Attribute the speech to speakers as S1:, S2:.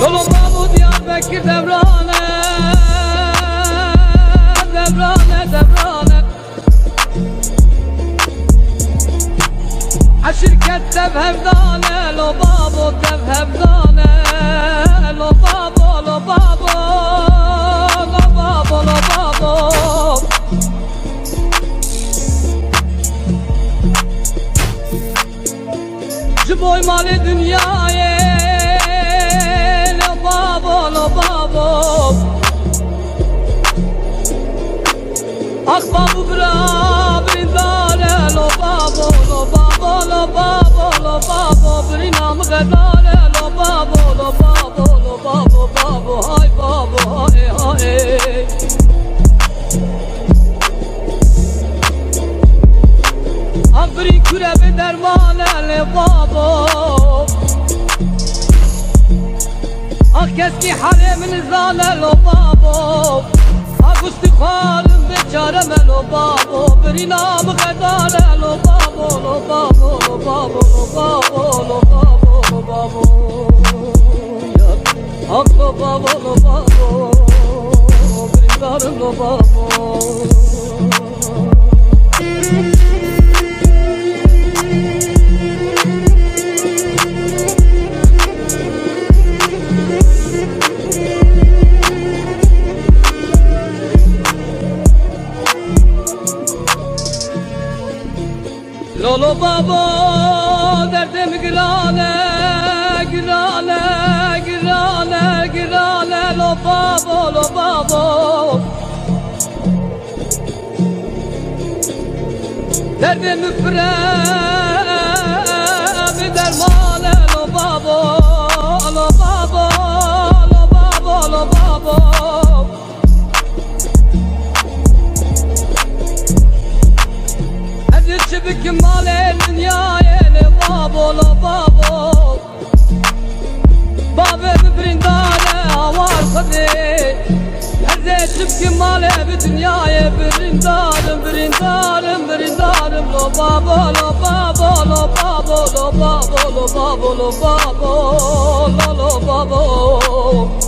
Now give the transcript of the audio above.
S1: Yolu babu Diyarbakır devrane, devrane, devrane. Şirket dev hevdane, lo babu dev hevdane, lo babu, lo babu, lo babu, lo babu. Ciboy mali dünyaya, lo babu, lo babu. Ak babu bra brindare, lo babu, lo babu, lo babu, lo babu. Brinam gadare, lo babu, lo babu, lo babu, babu. Hay babu, hay, hay. Akbri kürebi dermane, le babu. Ak keski haremin zane, lo babu. Agusti khalim beçareme, lo babu. Brinam gadare, lo babu, lo babu, lo babu, lo babu, lo babu, lo babu. Ak lo babu, lo babu. Brindarım lo babu. Lolo babo derdim gülane, gülane, gülane, gülane. Lo babo, lo babo. Derdim üfre bir dermane, lo babo, lo babo, lo babo, lo babo. Çibik male dünyaya, le babo, lo babo. Babe brindane avar kade. Herde çibik male dünyaya, brindarım, brindarım, brindarım. Lo babo, lo babo, lo babo, lo babo, lo babo, lo babo, lo babo.